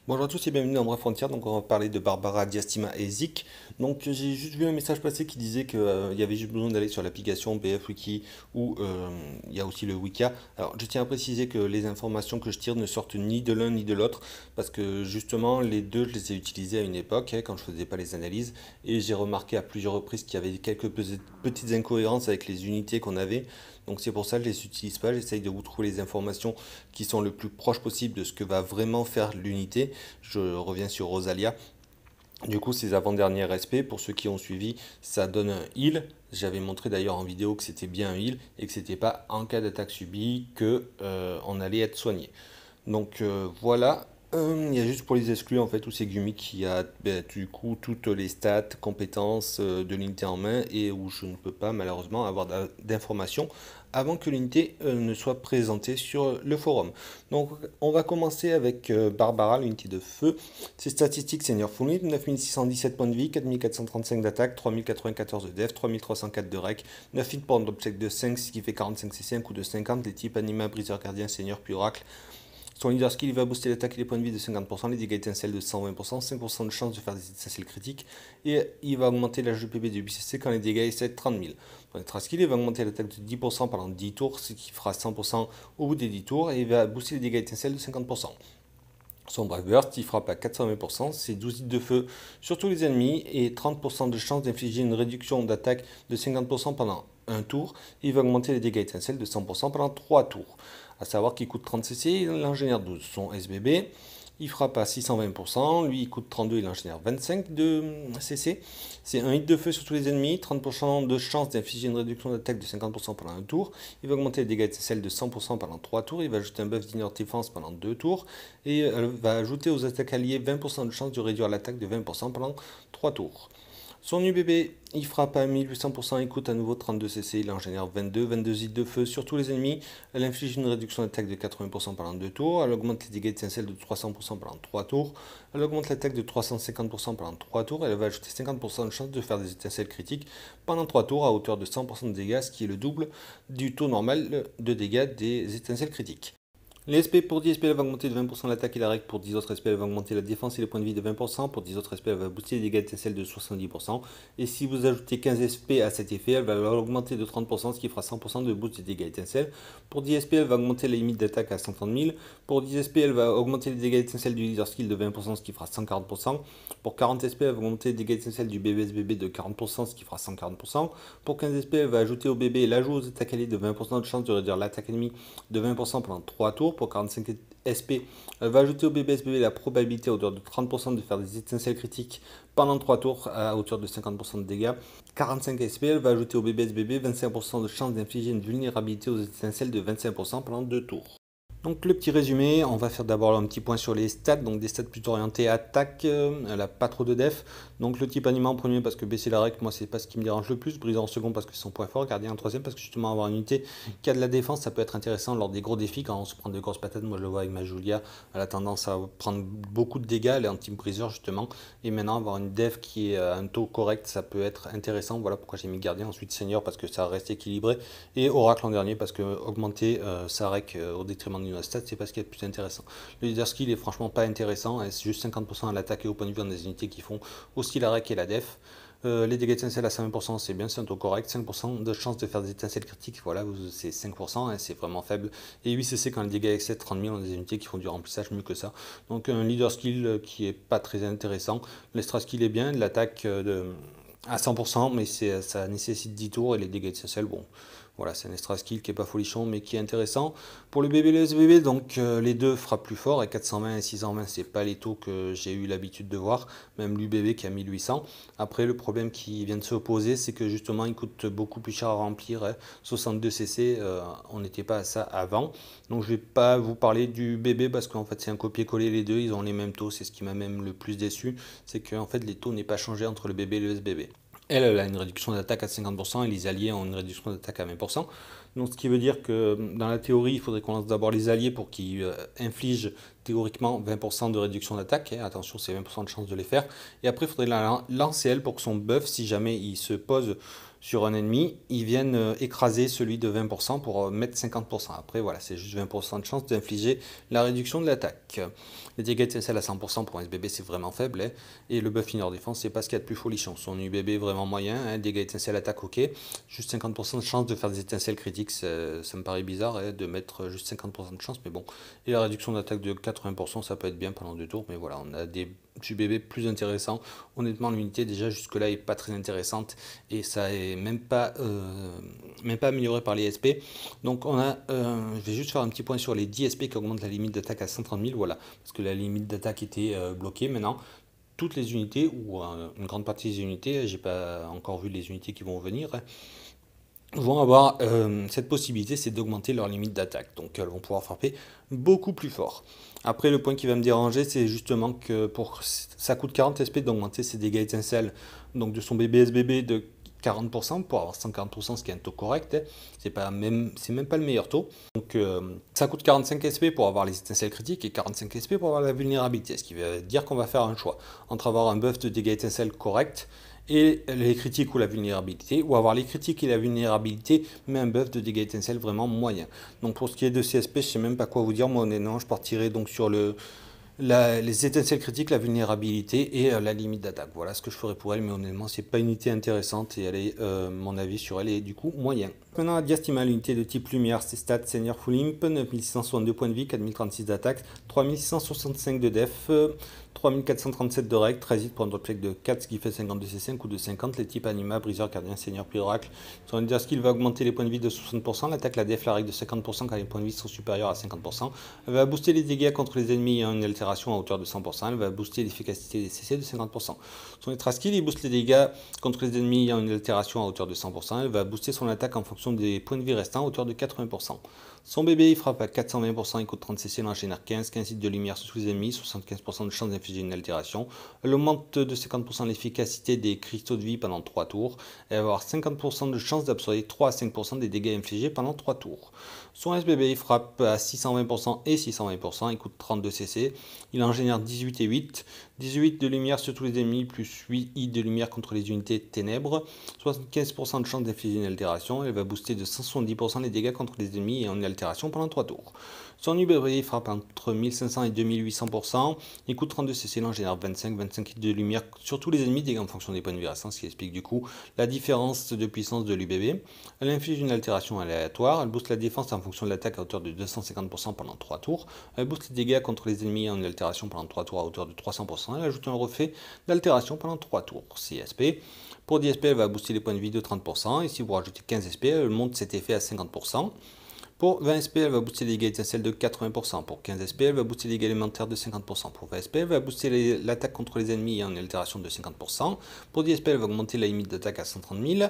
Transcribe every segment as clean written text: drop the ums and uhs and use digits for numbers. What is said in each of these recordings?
Bonjour à tous et bienvenue dans Bref Frontière. Donc on va parler de Barbara, Diastima et Zik. Donc j'ai juste vu un message passer qui disait qu'il y avait juste besoin d'aller sur l'application BF Wiki ou il y a aussi le Wika. Alors je tiens à préciser que les informations que je tire ne sortent ni de l'un ni de l'autre parce que justement les deux je les ai utilisés à une époque quand je faisais pas les analyses et j'ai remarqué à plusieurs reprises qu'il y avait quelques petites incohérences avec les unités qu'on avait. Donc c'est pour ça que je les utilise pas. J'essaye de vous trouver les informations qui sont le plus proches possible de ce que va vraiment faire l'unité. Je reviens sur Rosalia. Du coup, ces avant-derniers respects, pour ceux qui ont suivi, ça donne un heal. J'avais montré d'ailleurs en vidéo que c'était bien un heal et que c'était pas en cas d'attaque subie que on allait être soigné. Donc voilà. Il y a juste pour les exclus en fait où c'est Gumi qui a du coup toutes les stats, compétences de l'unité en main et où je ne peux pas malheureusement avoir d'informations avant que l'unité ne soit présentée sur le forum. Donc on va commencer avec Barbara, l'unité de feu. Ses statistiques senior full lit, 9617 points de vie, 4435 d'attaque, 3094 de def, 3304 de rec, 9 hits pour un obstacle de 5, ce qui fait 45 cc, un coup de 50, les types anima, briseur gardien, seigneur puis oracle. Son leader skill, il va booster l'attaque et les points de vie de 50%, les dégâts étincelles de 120%, 5% de chance de faire des étincelles critiques, et il va augmenter l'âge de PB de 8cc quand les dégâts excèdent 30 000. Pour les skill, il va augmenter l'attaque de 10% pendant 10 tours, ce qui fera 100% au bout des 10 tours, et il va booster les dégâts étincelles de 50%. Son Brave Burst, il frappe à 420%, c'est 12 hits de feu sur tous les ennemis et 30% de chance d'infliger une réduction d'attaque de 50% pendant un tour. Et il va augmenter les dégâts étincelles de 100% pendant 3 tours. A savoir qu'il coûte 30 cc, il en génère 12. Son SBB, il frappe à 620%, lui il coûte 32, il en génère 25 de CC. C'est un hit de feu sur tous les ennemis, 30% de chance d'infliger une réduction d'attaque de 50% pendant un tour. Il va augmenter les dégâts de celle de 100% pendant 3 tours, il va ajouter un buff d'inner defense pendant 2 tours, et elle va ajouter aux attaques alliées 20% de chance de réduire l'attaque de 20% pendant 3 tours. Son UBB, il frappe à 1800%, il coûte à nouveau 32 cc, il en génère 22 hits de feu sur tous les ennemis. Elle inflige une réduction d'attaque de 80% pendant 2 tours, elle augmente les dégâts d'étincelle de 300% pendant 3 tours, elle augmente l'attaque de 350% pendant 3 tours, et elle va ajouter 50% de chance de faire des étincelles critiques pendant 3 tours à hauteur de 100% de dégâts, ce qui est le double du taux normal de dégâts des étincelles critiques. Les SP pour 10 SP, elle va augmenter de 20% l'attaque et la règle. Pour 10 autres SP, elle va augmenter la défense et les points de vie de 20%. Pour 10 autres SP, elle va booster les dégâts d'étincelle de 70%. Et si vous ajoutez 15 SP à cet effet, elle va augmenter de 30%, ce qui fera 100% de boost des dégâts étincelles. Pour 10 SP, elle va augmenter la limite d'attaque à 130 000. Pour 10 SP, elle va augmenter les dégâts étincelles du leader skill de 20%, ce qui fera 140%. Pour 40 SP, elle va augmenter les dégâts étincelles du BBSBB de 40%, ce qui fera 140%. Pour 15 SP, elle va ajouter au bébé l'ajout aux attaques alliées de 20% de chance de réduire l'attaque ennemie de 20% pendant 3 tours. Pour 45 SP, elle va ajouter au BBSBB la probabilité à hauteur de 30% de faire des étincelles critiques pendant 3 tours à hauteur de 50% de dégâts. 45 SP, elle va ajouter au BBSBB 25% de chance d'infliger une vulnérabilité aux étincelles de 25% pendant 2 tours. Donc le petit résumé, on va faire d'abord un petit point sur les stats, donc des stats plutôt orientées attaque, elle a pas trop de def, donc le type animal en premier parce que baisser la règle, moi c'est pas ce qui me dérange le plus, briseur en second parce que c'est son point fort, gardien en troisième parce que justement avoir une unité qui a de la défense, ça peut être intéressant lors des gros défis quand on se prend de grosses patates, moi je le vois avec ma Julia, elle a tendance à prendre beaucoup de dégâts, elle est en team briseur justement, et maintenant avoir une def qui est à un taux correct, ça peut être intéressant, voilà pourquoi j'ai mis gardien, ensuite senior parce que ça reste équilibré, et oracle en dernier parce que augmenter sa rec au détriment d'une stat, c'est pas ce qui est le plus intéressant. Le leader skill est franchement pas intéressant, c'est juste 50% à l'attaque et au point de vue dans des unités qui font aussi la rec et la def. Les dégâts étincelles à 120%, c'est bien, c'est un taux correct. 5% de chance de faire des étincelles critiques, voilà, c'est 5%, c'est vraiment faible. Et 8cc quand les dégâts excèdent 30 000, on a des unités qui font du remplissage mieux que ça. Donc un leader skill qui est pas très intéressant. L'extra skill est bien, l'attaque à 100%, mais ça nécessite 10 tours et les dégâts étincelles, bon, voilà, c'est un extra skill qui est pas folichon mais qui est intéressant. Pour le bébé et le SBB, donc les deux frappent plus fort et 420 et 620, c'est pas les taux que j'ai eu l'habitude de voir, même l'UBB qui a 1800. Après, le problème qui vient de se opposer, c'est que justement il coûte beaucoup plus cher à remplir, hein. 62 cc, on n'était pas à ça avant. Donc je vais pas vous parler du bébé parce qu'en fait c'est un copier-coller les deux, ils ont les mêmes taux, c'est ce qui m'a même le plus déçu, c'est qu'en fait les taux n'est pas changé entre le bébé et le SBB. Elle a une réduction d'attaque à 50% et les alliés ont une réduction d'attaque à 20%. Donc ce qui veut dire que dans la théorie, il faudrait qu'on lance d'abord les alliés pour qu'ils infligent théoriquement 20% de réduction d'attaque. Hein. Attention, c'est 20% de chance de les faire. Et après, il faudrait la lancer elle pour que son buff, si jamais il se pose sur un ennemi, il vienne écraser celui de 20% pour mettre 50%. Après, voilà, c'est juste 20% de chance d'infliger la réduction de l'attaque. Les dégâts étincelles à 100% pour un SBB, c'est vraiment faible. Hein. Et le buff inner défense, c'est pas ce qu'il y a de plus folichon. Son UBB vraiment moyen. Hein. Dégâts étincelles attaque, ok. Juste 50% de chance de faire des étincelles critiques, ça me paraît bizarre hein, de mettre juste 50% de chance, mais bon. Et la réduction d'attaque de 80%, ça peut être bien pendant 2 tours, mais voilà, on a des UBB plus intéressants. Honnêtement, l'unité déjà jusque-là est pas très intéressante et ça est même pas amélioré par les SP. Donc on a, je vais juste faire un petit point sur les 10 SP qui augmentent la limite d'attaque à 130 000, voilà, parce que la limite d'attaque était bloquée. Maintenant, toutes les unités, ou une grande partie des unités, j'ai pas encore vu les unités qui vont venir, hein, vont avoir cette possibilité, c'est d'augmenter leur limite d'attaque. Donc elles vont pouvoir frapper beaucoup plus fort. Après, le point qui va me déranger, c'est justement que ça coûte 40 SP d'augmenter ses dégâts étincelles, donc de son BBSBB de 40% pour avoir 140%, ce qui est un taux correct. Hein. C'est même pas le meilleur taux. Donc ça coûte 45 SP pour avoir les étincelles critiques et 45 SP pour avoir la vulnérabilité. Ce qui veut dire qu'on va faire un choix entre avoir un buff de dégâts étincelles correct et les critiques ou la vulnérabilité, ou avoir les critiques et la vulnérabilité, mais un buff de dégâts étincelles vraiment moyen. Donc pour ce qui est de CSP, je sais même pas quoi vous dire, moi honnêtement, je partirai donc sur les étincelles critiques, la vulnérabilité et la limite d'attaque. Voilà ce que je ferai pour elle, mais honnêtement, c'est pas une unité intéressante et elle est, mon avis sur elle est du coup moyen. Maintenant, la Diastima, l'unité de type lumière, ses stats Seigneur Full Imp, 9662 points de vie, 4036 d'attaque, 3665 de def, 3437 de règle, 13 hits pour un drop check de 4, ce qui fait 52 C5 ou de 50. Les types Anima, Briseur, Gardien, Seigneur, puis Oracle. Son leader skill va augmenter les points de vie de 60%, l'attaque, la def, la règle de 50% quand les points de vie sont supérieurs à 50%. Elle va booster les dégâts contre les ennemis ayant une altération à hauteur de 100%. Elle va booster l'efficacité des CC de 50%. Son extra skill, il booste les dégâts contre les ennemis ayant une altération à hauteur de 100%. Elle va booster son attaque en fonction des points de vie restants à hauteur de 80%. Son bébé, il frappe à 420%, il coûte 30 CC, il en génère 15, 15 hits de lumière sur tous les ennemis, 75% de chance d'infliger une altération. Elle augmente de 50% l'efficacité des cristaux de vie pendant 3 tours. Elle va avoir 50% de chance d'absorber 3 à 5% des dégâts infligés pendant 3 tours. Son SBB, il frappe à 620% et 620%, il coûte 32 CC, il en génère 18 et 8. 18 de lumière sur tous les ennemis, plus 8 hits de lumière contre les unités ténèbres, 75% de chance d'infliger une altération, elle va booster de 170% les dégâts contre les ennemis et en altération pendant 3 tours. Son UBB frappe entre 1500 et 2800%, il coûte 32 CC, il en génère 25 hits de lumière sur tous les ennemis, dégâts en fonction des points de vie restants, ce qui explique du coup la différence de puissance de l'UBB. Elle inflige une altération aléatoire, elle booste la défense en fonction de l'attaque à hauteur de 250% pendant 3 tours, elle booste les dégâts contre les ennemis en altération pendant 3 tours à hauteur de 300%, elle ajoute un reflet d'altération pendant 3 tours. CSP. Pour 10 SP, elle va booster les points de vie de 30%. Et si vous rajoutez 15 SP, elle monte cet effet à 50%. Pour 20 SP, elle va booster les dégâts étincelles de 80%. Pour 15 SP, elle va booster les dégâts élémentaires de 50%. Pour 20 SP, elle va booster l'attaque contre les ennemis en altération de 50%. Pour 10 SP, elle va augmenter la limite d'attaque à 130 000.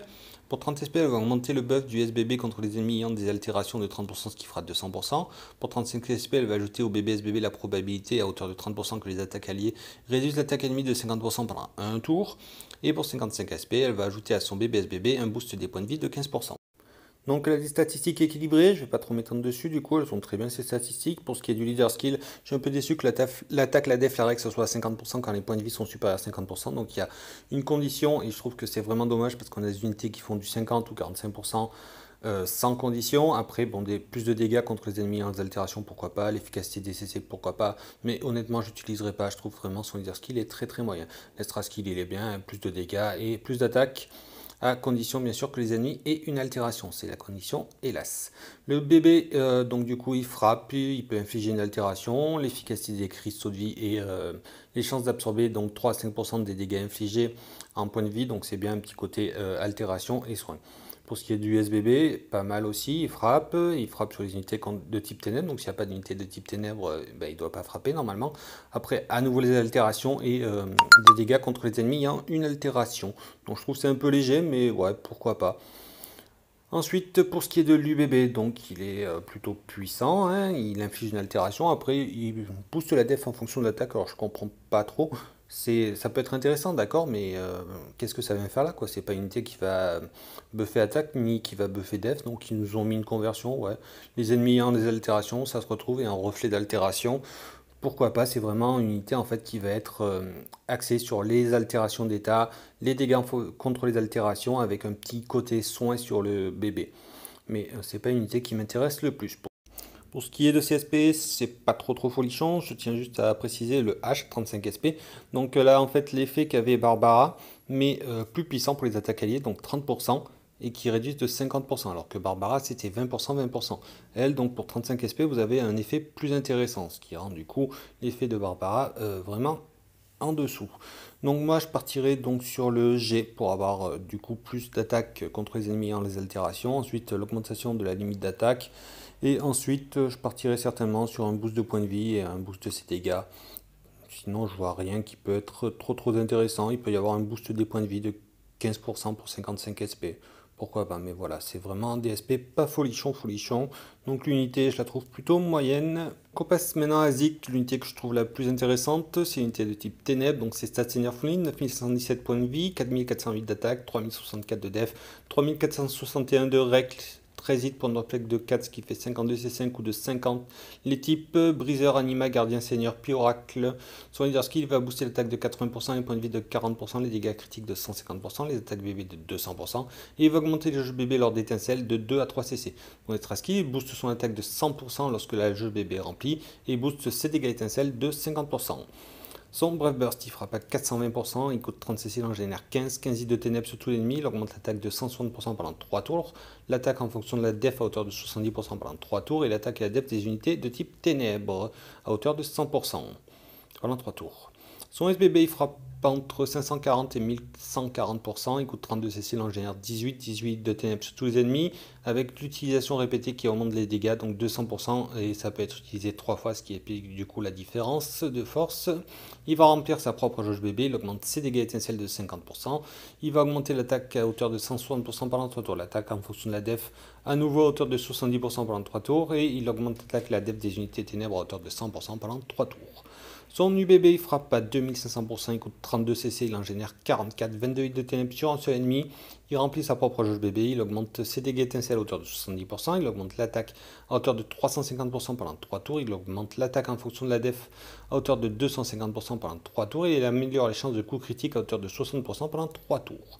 Pour 30 SP, elle va augmenter le buff du SBB contre les ennemis ayant des altérations de 30%, ce qui fera 200%. Pour 35 SP, elle va ajouter au BBSBB la probabilité à hauteur de 30% que les attaques alliées réduisent l'attaque ennemie de 50% pendant un tour. Et pour 55 SP, elle va ajouter à son BBSBB un boost des points de vie de 15%. Donc elle a des statistiques équilibrées, je ne vais pas trop m'étendre dessus, du coup elles sont très bien ces statistiques. Pour ce qui est du leader skill, je suis un peu déçu que l'attaque, la def, la règle, ce soit à 50% quand les points de vie sont supérieurs à 50%. Donc il y a une condition et je trouve que c'est vraiment dommage parce qu'on a des unités qui font du 50 ou 45% sans condition. Après, bon, plus de dégâts contre les ennemis en altération, pourquoi pas. L'efficacité des CC, pourquoi pas. Mais honnêtement, je n'utiliserai pas. Je trouve vraiment son leader skill est très très moyen. L'extra skill, il est bien, plus de dégâts et plus d'attaque, à condition bien sûr que les ennemis aient une altération, c'est la condition hélas. Le bébé, donc du coup il frappe, il peut infliger une altération, l'efficacité des cristaux de vie et les chances d'absorber donc 3 à 5% des dégâts infligés en points de vie, donc c'est bien un petit côté altération et soin. Pour ce qui est du SBB, pas mal aussi, il frappe sur les unités de type ténèbres, donc s'il n'y a pas d'unité de type ténèbres, ben, il ne doit pas frapper normalement. Après, à nouveau les altérations et des dégâts contre les ennemis ayant une altération. Donc je trouve que c'est un peu léger, mais ouais, pourquoi pas. Ensuite, pour ce qui est de l'UBB, donc il est plutôt puissant, hein, il inflige une altération, après il booste la def en fonction de l'attaque, alors je comprends pas trop, ça peut être intéressant, d'accord, mais qu'est-ce que ça vient faire là, quoi? C'est pas une unité qui va buffer attaque, ni qui va buffer def, donc ils nous ont mis une conversion, ouais. Les ennemis ayant des altérations, ça se retrouve, et un reflet d'altération, pourquoi pas, c'est vraiment une unité en fait qui va être axée sur les altérations d'état, les dégâts contre les altérations avec un petit côté soin sur le bébé. Mais c'est pas une unité qui m'intéresse le plus. Pour ce qui est de CSP, c'est pas trop folichon, je tiens juste à préciser le H35 SP. Donc là en fait l'effet qu'avait Barbara, mais plus puissant pour les attaques alliées, donc 30%, et qui réduisent de 50%, alors que Barbara c'était 20%, 20%. Elle, donc pour 35 SP, vous avez un effet plus intéressant, ce qui rend du coup l'effet de Barbara vraiment en dessous. Donc moi je partirai donc sur le G pour avoir du coup plus d'attaque contre les ennemis en les altérations, ensuite l'augmentation de la limite d'attaque, et ensuite je partirai certainement sur un boost de points de vie et un boost de ses dégâts. Sinon je vois rien qui peut être trop intéressant, il peut y avoir un boost des points de vie de 15% pour 55 SP. Pourquoi pas, mais voilà, c'est vraiment un DSP pas folichon. Donc l'unité, je la trouve plutôt moyenne. On passe maintenant à Zik, l'unité que je trouve la plus intéressante. C'est une unité de type Ténèbres, donc c'est stats Senior 9117 points de vie, 4408 d'attaque, 3064 de def, 3461 de règle. 13 hits pour notre plaque de 4, ce qui fait 52 C5 ou de 50. Les types briseur, anima, gardien, seigneur, puis oracle. Son leader skill va booster l'attaque de 80%, les points de vie de 40%, les dégâts critiques de 150%, les attaques bébé de 200%. Et il va augmenter le jeu bébé lors d'étincelles de 2 à 3 CC. Son extra skill booste son attaque de 100% lorsque la jeu bébé est rempli et booste ses dégâts étincelles de 50%. Son Brave Burst, il frappe à 420%, il coûte 30 CC, il en génère 15, 15 hits de ténèbres sur tout l'ennemi, il augmente l'attaque de 160% pendant 3 tours, l'attaque en fonction de la def à hauteur de 70% pendant 3 tours, et l'attaque et la def des unités de type ténèbres à hauteur de 100% pendant 3 tours. Son SBB, il frappe entre 540 et 1140%, il coûte 32 CC, il en génère 18, 18 de ténèbres sur tous les ennemis, avec l'utilisation répétée qui augmente les dégâts, donc 200%, et ça peut être utilisé 3 fois, ce qui explique du coup la différence de force. Il va remplir sa propre jauge bébé, il augmente ses dégâts étincelles de 50%, il va augmenter l'attaque à hauteur de 160% pendant 3 tours, l'attaque en fonction de la def à nouveau à hauteur de 70% pendant 3 tours, et il augmente l'attaque et la def des unités ténèbres à hauteur de 100% pendant 3 tours. Son UBB, il frappe à 2500%, il coûte 32 CC, il en génère 44, 22 hits de ténèbres sur un seul ennemi. Il remplit sa propre jauge bébé, il augmente ses dégâts étincelles à hauteur de 70%, il augmente l'attaque à hauteur de 350% pendant 3 tours, il augmente l'attaque en fonction de la def à hauteur de 250% pendant 3 tours, et il améliore les chances de coup critique à hauteur de 60% pendant 3 tours.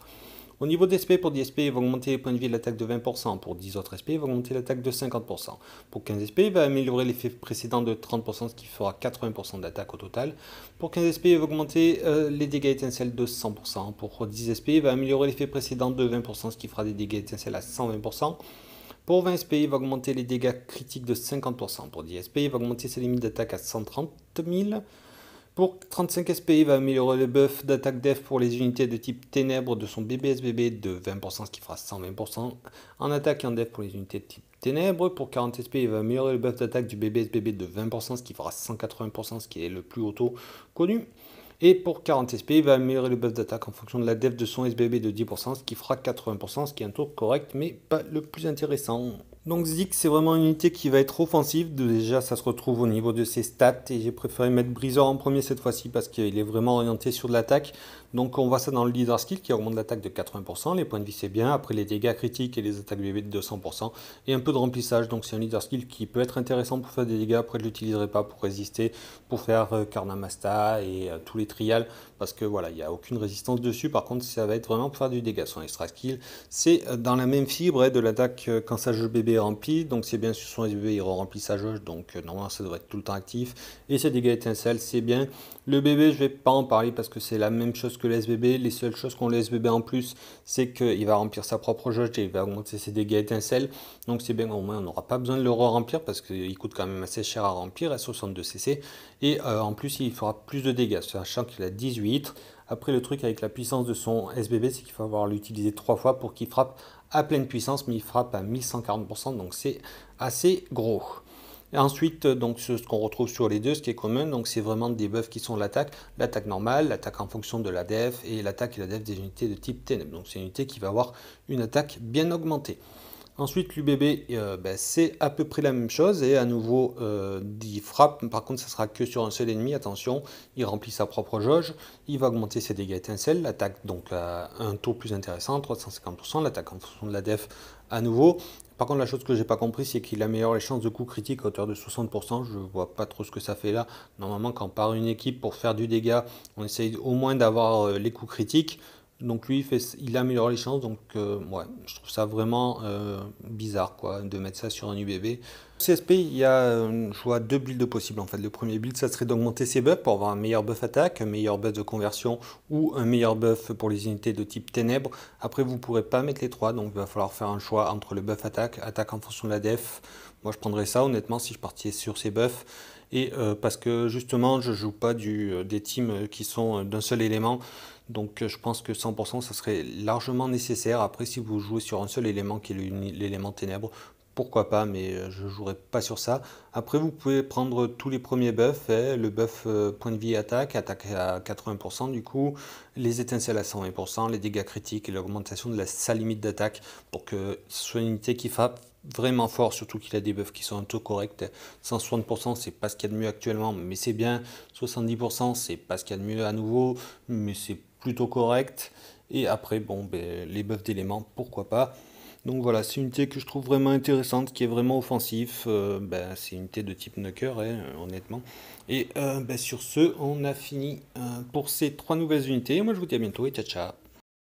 Au niveau d'SP, pour 10 SP, il va augmenter les points de vie de l'attaque de 20%. Pour 10 autres SP, il va augmenter l'attaque de 50%. Pour 15 SP, il va améliorer l'effet précédent de 30%, ce qui fera 80% d'attaque au total. Pour 15 SP, il va augmenter les dégâts étincelles de 100%. Pour 10 SP, il va améliorer l'effet précédent de 20%, ce qui fera des dégâts étincelles à 120%. Pour 20 SP, il va augmenter les dégâts critiques de 50%. Pour 10 SP, il va augmenter ses limites d'attaque à 130 000. Pour 35 SP, il va améliorer le buff d'attaque def pour les unités de type ténèbres de son BBSBB de 20%, ce qui fera 120% en attaque et en def pour les unités de type ténèbres. Pour 40 SP, il va améliorer le buff d'attaque du BBSBB de 20%, ce qui fera 180%, ce qui est le plus auto connu. Et pour 40 SP, il va améliorer le buff d'attaque en fonction de la def de son SBB de 10%, ce qui fera 80%, ce qui est un tour correct, mais pas le plus intéressant. Donc Zik, c'est vraiment une unité qui va être offensive. Déjà, ça se retrouve au niveau de ses stats, et j'ai préféré mettre Briseur en premier cette fois-ci parce qu'il est vraiment orienté sur de l'attaque. Donc on voit ça dans le leader skill qui augmente l'attaque de 80%, les points de vie c'est bien, après les dégâts critiques et les attaques bébé de 200%, et un peu de remplissage, donc c'est un leader skill qui peut être intéressant pour faire des dégâts, après je ne l'utiliserai pas pour résister, pour faire Karnamasta et tous les trials, parce que voilà, il n'y a aucune résistance dessus, par contre ça va être vraiment pour faire du dégât. Son extra skill, c'est dans la même fibre de l'attaque quand sa jauge bébé est remplie, donc c'est bien sur son SBB, il remplit sa jauge, donc normalement ça devrait être tout le temps actif, et ses dégâts étincelles, c'est bien. Le bébé, je vais pas en parler parce que c'est la même chose que le SBB. Les seules choses qu'ont le SBB en plus, c'est qu'il va remplir sa propre jauge et il va augmenter ses dégâts étincelles. Donc c'est bien, au moins on n'aura pas besoin de le remplir parce qu'il coûte quand même assez cher à remplir, à 62 CC. Et en plus, il fera plus de dégâts, sachant qu'il a 18. Après, le truc avec la puissance de son SBB, c'est qu'il faut avoir l'utiliser 3 fois pour qu'il frappe à pleine puissance, mais il frappe à 1140%, donc c'est assez gros. Et ensuite, donc ce qu'on retrouve sur les deux, ce qui est commun, donc c'est vraiment des buffs qui sont l'attaque normale, l'attaque en fonction de la def et l'attaque et la def des unités de type ténèbres. Donc c'est une unité qui va avoir une attaque bien augmentée. Ensuite, l'UBB, c'est à peu près la même chose. Et à nouveau, il frappe. Par contre, ça sera que sur un seul ennemi. Attention, il remplit sa propre jauge. Il va augmenter ses dégâts étincelles. L'attaque, donc, à un taux plus intéressant, 350%. L'attaque en fonction de la def, à nouveau. Par contre, la chose que j'ai pas compris, c'est qu'il améliore les chances de coup critique à hauteur de 60%. Je vois pas trop ce que ça fait là. Normalement, quand on part une équipe pour faire du dégât, on essaye au moins d'avoir les coups critiques. Donc lui, il améliore les chances. Donc ouais, je trouve ça vraiment bizarre quoi, de mettre ça sur un UBB. CSP, je vois deux builds possibles en fait. Le premier build, ça serait d'augmenter ses buffs pour avoir un meilleur buff attaque, un meilleur buff de conversion ou un meilleur buff pour les unités de type ténèbres. Après, vous ne pourrez pas mettre les trois, donc il va falloir faire un choix entre le buff attaque, attaque en fonction de la def. Moi, je prendrais ça honnêtement si je partais sur ces buffs. Et parce que justement, je joue pas des teams qui sont d'un seul élément. Donc je pense que 100% ça serait largement nécessaire. Après, si vous jouez sur un seul élément qui est l'élément ténèbres, pourquoi pas, mais je ne jouerai pas sur ça. Après, vous pouvez prendre tous les premiers buffs, le buff point de vie attaque, attaque à 80% du coup, les étincelles à 120%, les dégâts critiques et l'augmentation de sa limite d'attaque pour que ce soit une unité qui frappe vraiment fort, surtout qu'il a des buffs qui sont un taux correct. 160%, c'est pas ce qu'il y a de mieux actuellement, mais c'est bien. 70%, c'est pas ce qu'il y a de mieux à nouveau, mais c'est plutôt correct. Et après, bon, les buffs d'éléments, pourquoi pas. Donc voilà, c'est une unité que je trouve vraiment intéressante, qui est vraiment offensif. C'est une unité de type Knocker, honnêtement. Et sur ce, on a fini pour ces trois nouvelles unités. Moi, je vous dis à bientôt et ciao ciao.